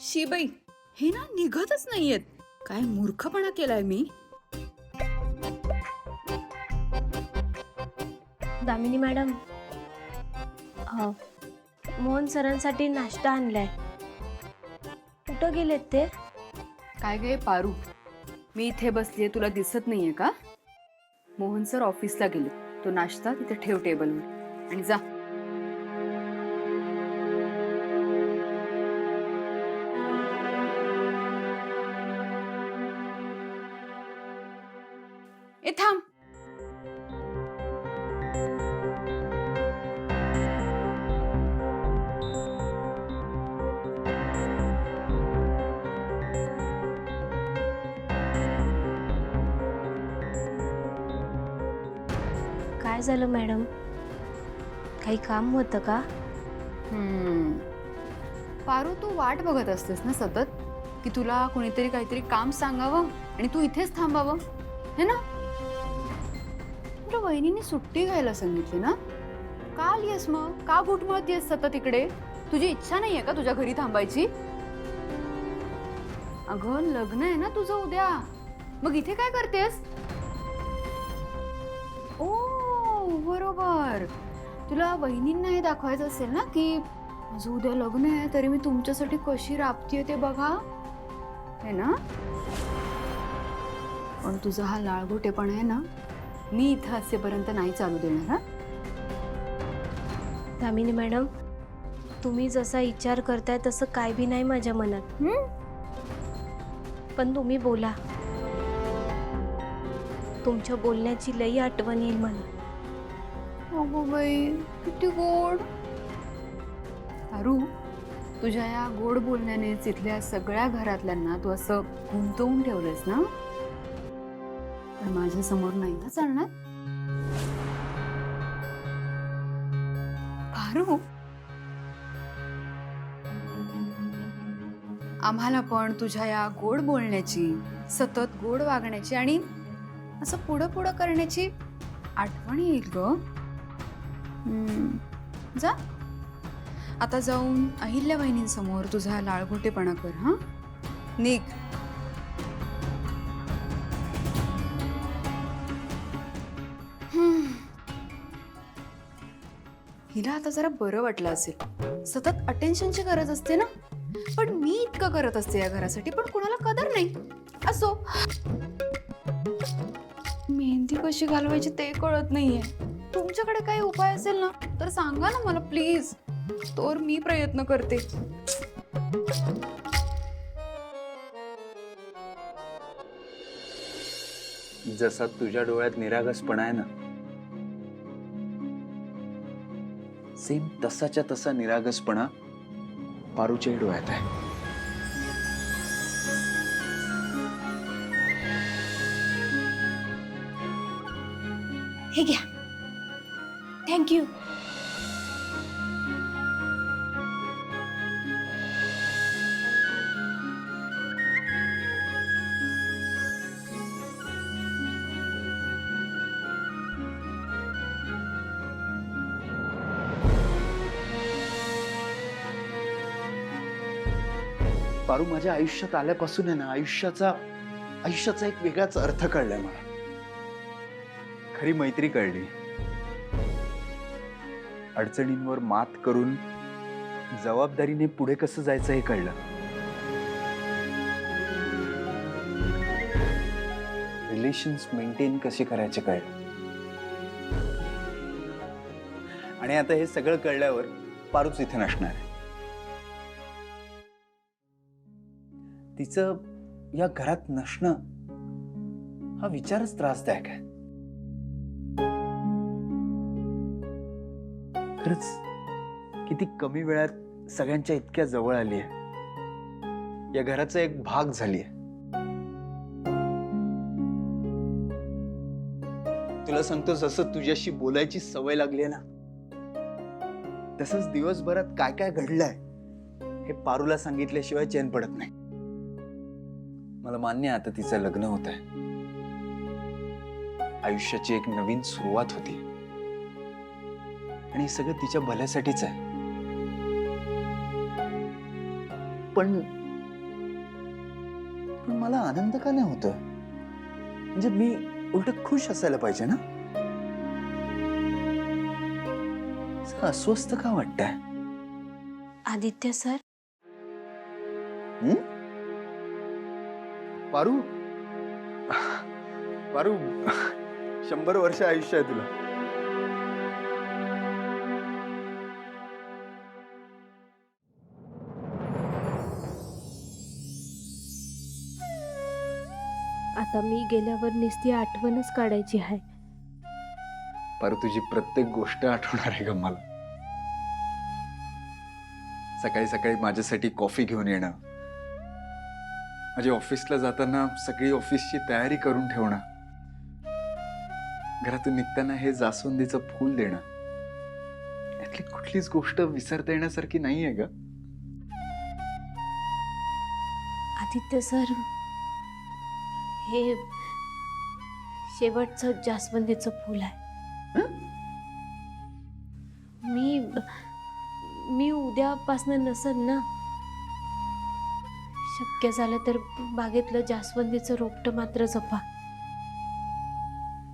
शी बाई, हे ना निघतच नाहीयेत. काय मूर्खपणा केलाय मी. दामिनी मॅडम, मोहन सरांसाठी नाश्ता आणलाय. कुठं गेलेत ते? काय गे पारू, मी इथे बसलीये, तुला दिसत नाहीये का? मोहन सर ऑफिसला गेले. तो नाश्ता तिथे ठेव टेबलवर आणि जा. ए थांब. काय झालं मॅडम? काही काम होतं का? पारू, तू वाट बघत असतेस ना सतत की तुला कोणीतरी काहीतरी काम सांगावं आणि तू इथेच थांबावं, है ना? तुला वहिनीने सुट्टी घ्यायला सांगितली ना? का आलीयस मग? का घुटमळतीयस सतत इकडे? तुझी इच्छा नाहीये का तुझ्या घरी थांबायची? अगं लग्न आहे ना तुझं उद्या, मग इथे काय करतेस? ओ बरोबर, तुला वहिनींना हे दाखवायचं असेल ना की माझं उद्या लग्न आहे तरी मी तुमच्यासाठी कशी राबतीये ते बघा, है ना? पण तुझा हा लाळगोटेपणा आहे ना, मी इथं असेपर्यंत नाही चालू देणार. हा दामिनी मॅडम, तुम्ही जसा विचार करताय तसं काय बी नाही माझ्या मनात. पण तुम्ही बोला, तुमच्या बोलण्याची लई आठवण येईल मला. अगो बाई, किती गोड. पारू, तुझ्या या गोड बोलण्यानेच इथल्या सगळ्या घरातल्यांना तू असं गुंतवून ठेवलंस ना, पण माझ्या समोर नाही ना चालणार. पारू, आम्हाला पण तुझ्या या गोड बोलण्याची, सतत गोड वागण्याची आणि असं पुढं पुढं करण्याची आठवण येईल ग. जा आता, जाऊन अहिल्या वहिनींसमोर तुझा लाळघोटेपणा कर. हा निघ. हिला आता जरा बरं वाटलं असेल. सतत अटेन्शनची गरज असते ना, पण मी इतकं करत असते या घरासाठी, पण कुणाला कदर नाही. असो, मेहंदी कशी घालवायची ते कळत नाहीये. तुमच्याकडे काही उपाय असेल ना तर सांगा ना मला प्लीज, तर मी प्रयत्न करते. जसा तुझ्या डोळ्यात निरागसपणा आहे ना, सेम तसाच्या तसा निरागसपणा पारूच्याही डोळ्यात आहे. हे घ्या. थँक्यू. पारू, माझ्या आयुष्यात आल्यापासून आहे ना, आयुष्याचा एक वेगळाच अर्थ कळलाय मला. खरी मैत्री कळली. अडचणींवर मात करून जबाबदारीने पुढे कसं जायचं हे कळलं. रिलेशन्स मेंटेन कसे करायचे कळलं. आणि आता हे सगळं कळल्यावर पारूच इथे नसणार आहे. तिचं या घरात नसणं हा विचारच त्रासदायक आहे. खरंच किती कमी वेळात सगळ्यांच्या इतक्या जवळ आली आहे. या घराचा एक भाग झाली आहे. तुला सांगतो, जसं तुझ्याशी बोलायची सवय लागली आहे ना, तसंच दिवसभरात काय काय घडलंय हे पारूला सांगितल्याशिवाय चैन पडत नाही. मला मान्य आता तिचं लग्न होत आहे, आयुष्याची एक नवीन सुरुवात होती आणि सगळं तिच्या भल्यासाठीच आहे. पण पण मला आनंद का नाही होतोय? म्हणजे मी उलट खुश असायला पाहिजे ना? असं अस्वस्थ का वाटतंय? आदित्य सर, पारू, पारू, 100 वर्ष आयुष्य आहे तुला. आता मी गेल्यावर नुसती आठवणच काढायची आहे. पारू, तुझी प्रत्येक गोष्ट आठवणार आहे ग मला. सकाळी सकाळी माझ्यासाठी कॉफी घेऊन येणं, माझ्या ऑफिसला जाताना सगळी ऑफिसची तयारी करून ठेवणं, घरातून निघताना हे जास्वंदीचं फूल देणं, यातली कुठलीच गोष्ट विसरता येण्यासारखी नाहीये ग. आदित्य सर, हे शेवटचं जास्वंदीचं फूल आहे. मी उद्यापासनं नसेल ना. शक्य झालं तर बागेतलं जास्वंदीचं रोपटं मात्र जपा.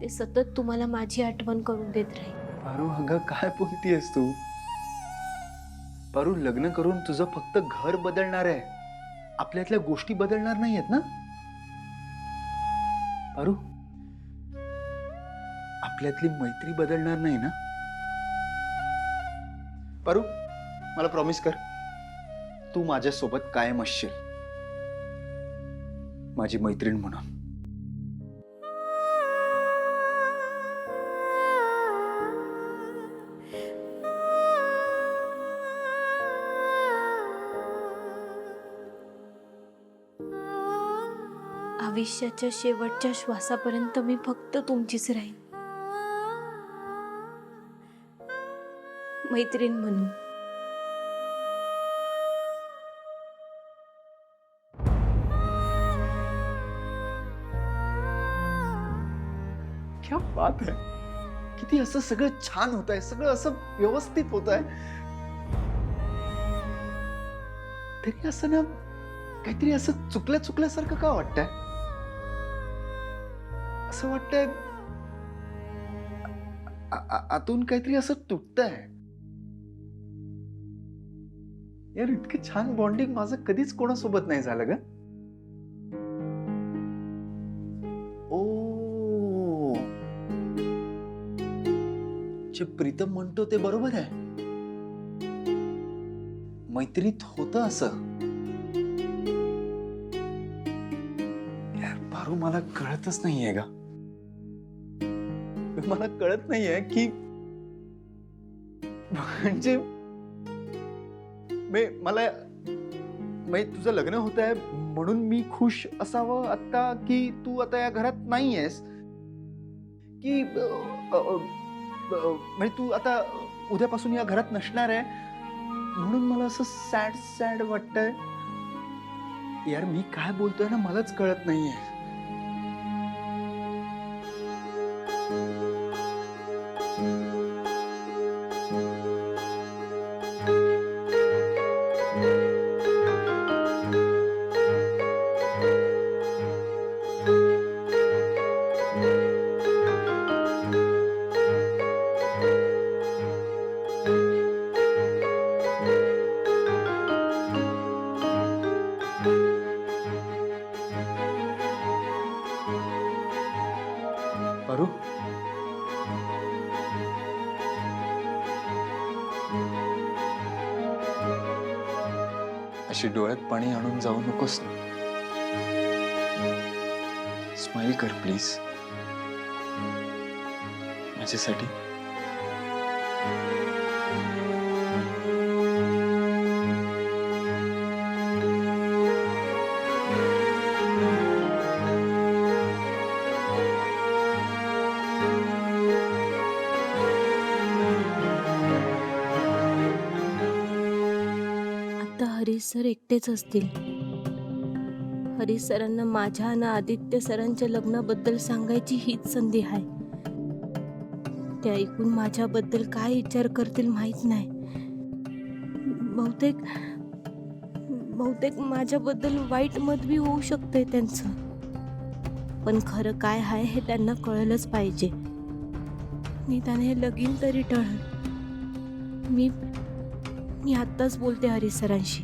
ते सतत तुम्हाला माझी आठवण करून देत राहील. पारू, अगं काय बोलतीयस तू? पारू, लग्न करून तुझं फक्त घर बदलणार आहे, आपल्यातल्या गोष्टी बदलणार नाहीयेत ना? पारू, आपल्यातली मैत्री बदलणार नाही ना? पारू, मला प्रॉमिस कर, तू माझ्यासोबत कायम असशील, माझी मैत्रीण म्हणून. आयुष्याच्या शेवटच्या श्वासापर्यंत मी फक्त तुमचीच राहील, मैत्रीण म्हणून. क्या बात है, किती असं सगळं छान होत आहे, सगळं असं व्यवस्थित होत आहे. तरी असं ना, काहीतरी असं चुकल्यासारखं का वाटतंय? असं वाटतंय आतून काहीतरी असं तुटतंय. यार, इतकं छान बॉन्डिंग माझं कधीच कोणासोबत नाही झालं ग. ओ, जे प्रीतम म्हणतो ते बरोबर आहे. मैत्रीत होतं असं. यार पारू, मला कळतच नाहीये ग. मला कळत नाहीये की म्हणजे मला तुझं लग्न होत आहे म्हणून मी खुश असावं आता, की तू आता या घरात नाहीयेस, की म्हणजे तू आता उद्यापासून या घरात नसणार आहे म्हणून मला असं सॅड वाटतंय. यार, मी काय बोलतोय ना मलाच कळत नाहीये. पारू, अशी डोळ्यात पाणी आणून जाऊ नकोस ना. स्माइल कर प्लीज माझ्यासाठी. हरीश सर एकटेच असतील. हरीश सरांना माझ्या आणि आदित्य सरांच्या लग्नाबद्दल सांगायची हीच संधी आहे. ते ऐकून माझ्याबद्दल काय विचार करतील माहित नाही. बहुतेक माझ्याबद्दल वाईट मत बी होऊ शकते त्यांचं. पण खरं काय आहे हे त्यांना कळलंच पाहिजे. निदान हे लगीन तरी टळल. मी मी आत्ताच बोलते हरी सरांशी.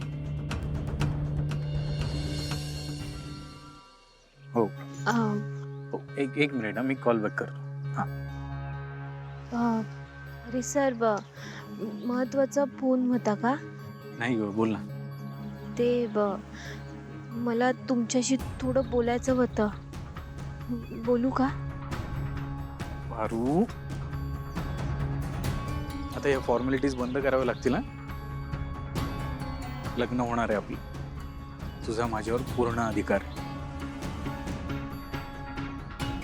हो अं, हो, एक मिनिट मी कॉल बॅक करतो. हरी सर महत्वाचा फोन होता का? नाही ग, बोल ना. ते मला तुमच्याशी थोडं बोलायचं होतं. बोलू का? पारू, आता या फॉर्मॅलिटीज बंद कराव्या लागतील ना. लग्न होणार आहे आपलं. तुझा माझ्यावर पूर्ण अधिकार आहे.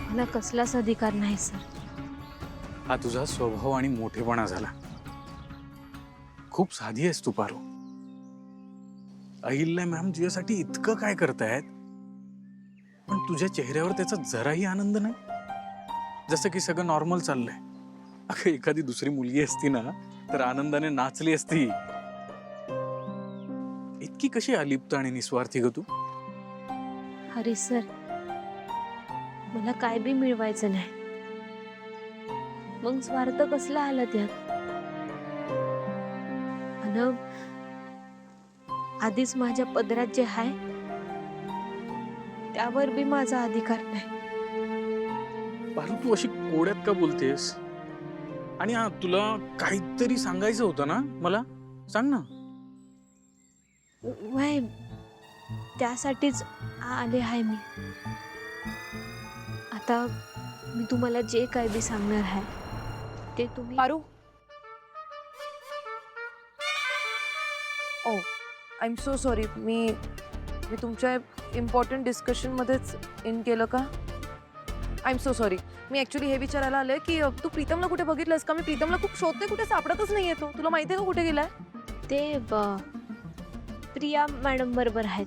मला कसलाच अधिकार नाही सर. हा तुझा स्वभाव आणि मोठेपणा झाला. खूप साधी आहेस तू पारू. अहिल्या मॅम तुझ्यासाठी इतकं काय करतायत, पण तुझ्या चेहऱ्यावर त्याचा जराही आनंद नाही. जसं की सगळं नॉर्मल चाललंय. अगं एखादी दुसरी मुलगी असती ना तर आनंदाने नाचली असती. इतकी कशी अलिप्त आणि निस्वार्थी ग तू? हरी सर, मला काय बी मिळवायचं नाही, मग स्वार्थ कसला आला त्यात? अन आधीच माझ्या पदरात जे आहे त्यावर बी माझा अधिकार नाही. पारू, तू अशी कोड्यात का बोलतेस? आणि तुला काहीतरी सांगायचं होतं ना मला, सांग ना. वय त्यासाठीच आले आहे मी. आता मी तुम्हाला जे काय बी सांगणार आहे ते तुम्ही. पारू, ओ आय एम सो सॉरी. मी तुमच्या इम्पॉर्टंट डिस्कशनमध्येच इन केलं का? I am so sorry. Me actually हे विचारायला आले की तू प्रीतमला कुठे बघितलंस का? मी प्रीतमला खूप शोधते, कुठे सापडतच नाही येतो. तुला माहिती आहे का कुठे गेलाय? ते प्रिया मॅडम बरोबर आहेत.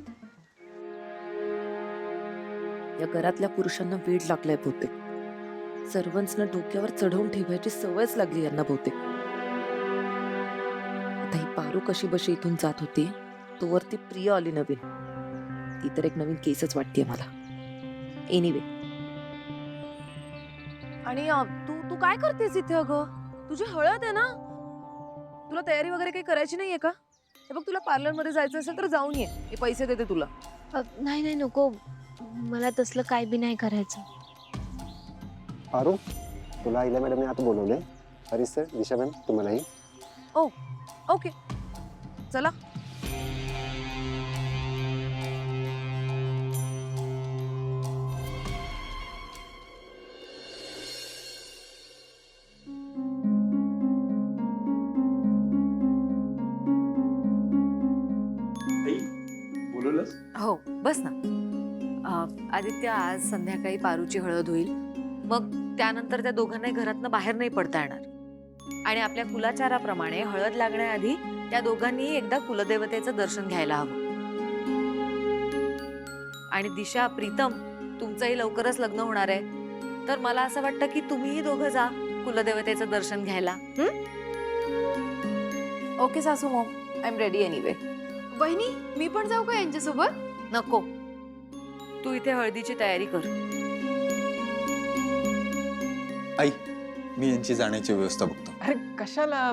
या घरातल्या पुरुषांना वेड लागलाय बहुतेक. सर्वंट्सना डोक्यावर चढवून ठेवायची सवयच लागली यांना बहुतेक. आता ही पारू कशी बशी इथून जात होती तोवरती प्रिया आली नवीन. ती तर एक नवीन केसच वाटतेय मला. एनिवे, आणि तू काय करतेस इथे? अगं तुझी हळद आहे ना, तुला तयारी वगैरे काही करायची नाहीये का? हे बघ, तुला पार्लर मध्ये जायचं असेल तर जाऊन ये, मी पैसे देते तुला. नाही नाही नको, मला तसलं काय बी नाही करायचं. पारू, तुला अहिल्या मॅडमने आता बोलवले. हरी सर, दिशा मॅम, तुम्हालाही. ओके, चला. बोलवलंस? हो, बस ना. आदित्य, आज संध्याकाळी पारूची हळद होईल. मग त्यानंतर त्या दोघांनाही घरातनं बाहेर नाही पडता येणार. आणि आपल्या कुलाचाराप्रमाणे हळद लागण्याआधी त्या दोघांनीही एकदा कुलदेवतेचं दर्शन घ्यायला हवं. आणि दिशा, प्रीतम, तुमचंही लवकरच लग्न होणार आहे, तर मला असं वाटतं की तुम्हीही दोघं जा कुलदेवतेचं दर्शन घ्यायला. ओके सासू Maugham, I am ready anyway. वहिनी, मी पण जाऊ का यांच्यासोबत? नको, तू इथे हळदीची तयारी कर. आई, मी यांची जाण्याची व्यवस्था बघतो. अरे कशाला?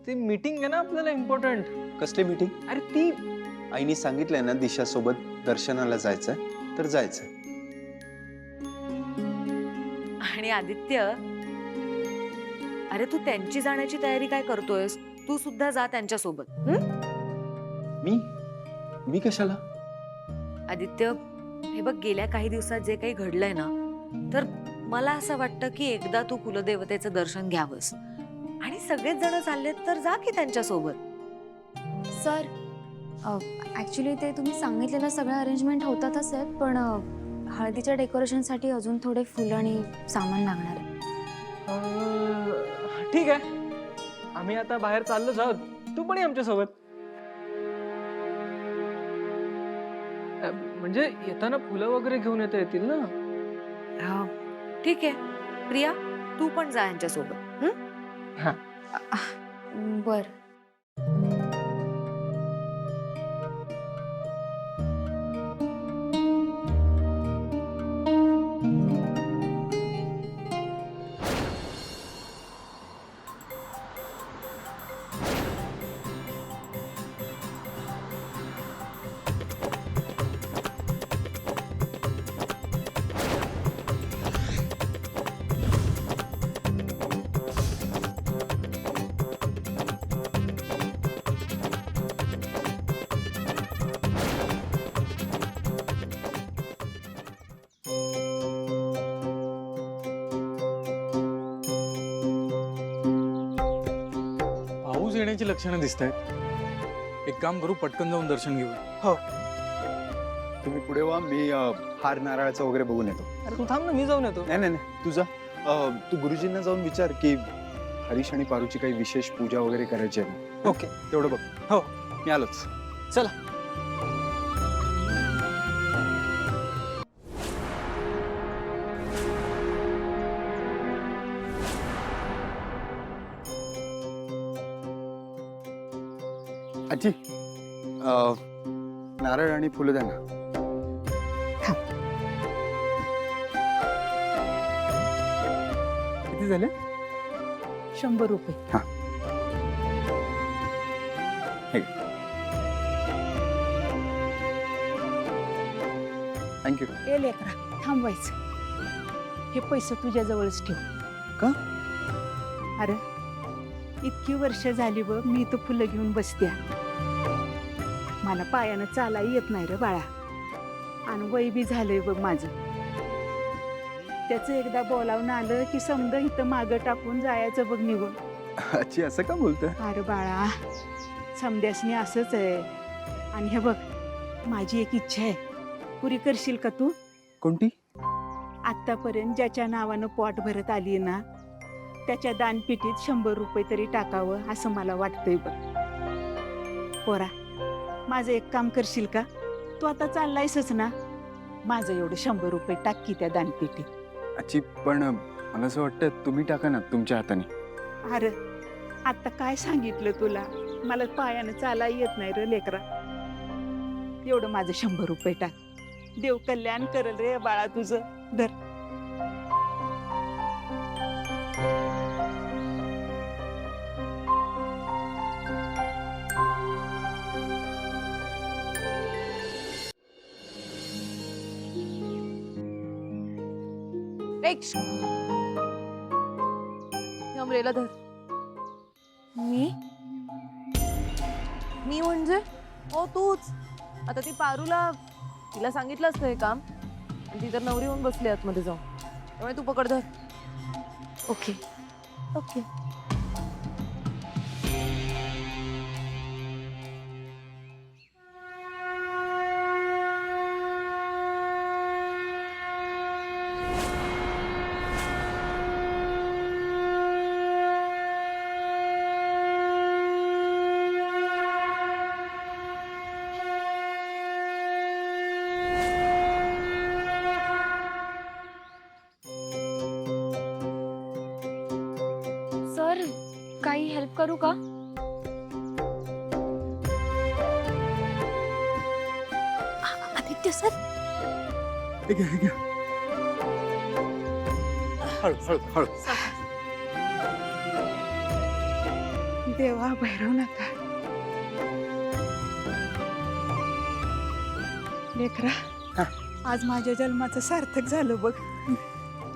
ती मीटिंग आहे ना आपल्याला इम्पॉर्टंट. कसली मीटिंग? अरे ती आईने सांगितलंय ना दिशा सोबत दर्शनाला जायचंय तर जायचंय. आणि आदित्य, अरे तू त्यांची जाण्याची तयारी काय करतोयस? तू सुद्धा जा त्यांच्यासोबत. मी कशाला? आदित्य, हे बघ, गेल्या काही दिवसात जे काही घडलंय ना, तर मला असं वाटतं की एकदा तू कुलदेवतेचं दर्शन घ्यावंस. आणि सगळेच जण चाललेत तर जा की त्यांच्यासोबत. सर, ऍक्च्युली ते तुम्ही सांगितलेलं सगळं अरेंजमेंट होतातच आहेत, पण हळदीच्या डेकोरेशनसाठी अजून थोडे फुलं आणि सामान लागणार आहे. ठीक आहे, आम्ही आता बाहेर चाललोच आहोत. तू पण ये आमच्या सोबत. म्हणजे येताना फुलं वगैरे घेऊन येता येतील ना? ठीक आहे प्रिया, तू पण जा यांच्यासोबत. बर. येण्याची लक्षणं दिसत आहेत. एक काम करू, पटकन जाऊन दर्शन घेऊ. हो, तुम्ही पुढे व्हा, मी हार नारळाचं वगैरे बघून येतो. अरे तू थांब ना, मी जाऊन येतो. नाही नाही नाही, तुझा तू गुरुजींना जाऊन विचार की हरीश आणि पारूची काही विशेष पूजा वगैरे करायची आहे. ओके. तेवढं बघ. हो. मी आलोच. चला. आजी, नारळ आणि फुलं द्या ना. किती झाले? 100 रुपये. थँक्यू. ए लेकरा, थांबवायचं. हे पैसे तुझ्याजवळच ठेव. का? अरे इतकी वर्ष झाली बघ मी इथं फुलं घेऊन बसत्या. मला पायानं चालाही येत नाही रे बाळा, आणि वय बी झालंय बघ माझं. त्याचं एकदा बोलावून आलं की समजा इथं मागं टाकून जायचं बघ निघून. आजी असं का बोलतोय? अरे बाळा, समद्यासनी असंच आहे. आणि हे बघ, माझी एक इच्छा आहे, पुरी करशील का तू? कोणती? आत्तापर्यंत ज्याच्या नावानं पोट भरत आली ना, त्याच्या दानपेटीत 100 रुपये तरी टाकावं असं मला वाटतंय बघ. पोरा, माझं एक काम करशील का? तू आता चाललायसच ना, माझं एवढं 100 रुपये टाक की त्या दानपेटीत. आजी पण मला असं वाटतं तुम्ही टाका ना तुमच्या हाताने. अरे आता काय सांगितलं तुला, मला पायानं चाला येत नाही रे लेकरा. एवढं माझं 100 रुपये टाक. देव कल्याण करल रे बाळा तुझं. धर. अमरेला धर. मी म्हणजे हो तूच. आता ती पारूला, तिला सांगितलं असतं हे काम, आणि ती तर नवरी होऊन बसली आतमध्ये जाऊन. त्यामुळे तू पकड धर. Okay okay. सर, काही हेल्प करू का? आदित्य सर, हे घ्या, हे घ्या. हळू हळू हळू. देवा भैरव नका. लेकरा, हा. आज माझ्या जन्माचं सार्थक झालं बघ.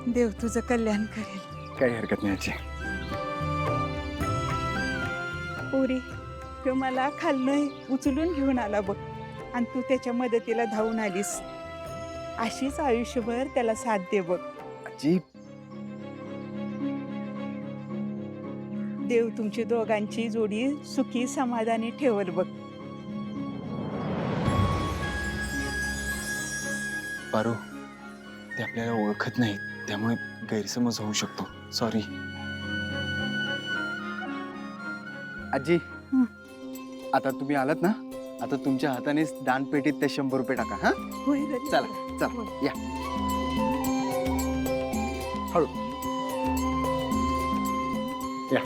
देव तुझं कल्याण करेल. काही हरकत नाही आजी. पोरी, तो मला खालनं उचलून घेऊन आला बघ, आणि तू त्याच्या मदतीला धावून आलीस. अशीच आयुष्यभर त्याला साथ दे बघ. आजी, देव तुमची दोघांची जोडी सुखी समाधानी ठेवल बघ. पारू, ते आपल्याला ओळखत नाहीत, त्यामुळे गैरसमज होऊ शकतो. सॉरी आजी. आता तुम्ही आलात ना, आता तुमच्या हातानेच दानपेटीत ते 100 रुपये टाका. हा, होय रे. चला चला या. हळू या.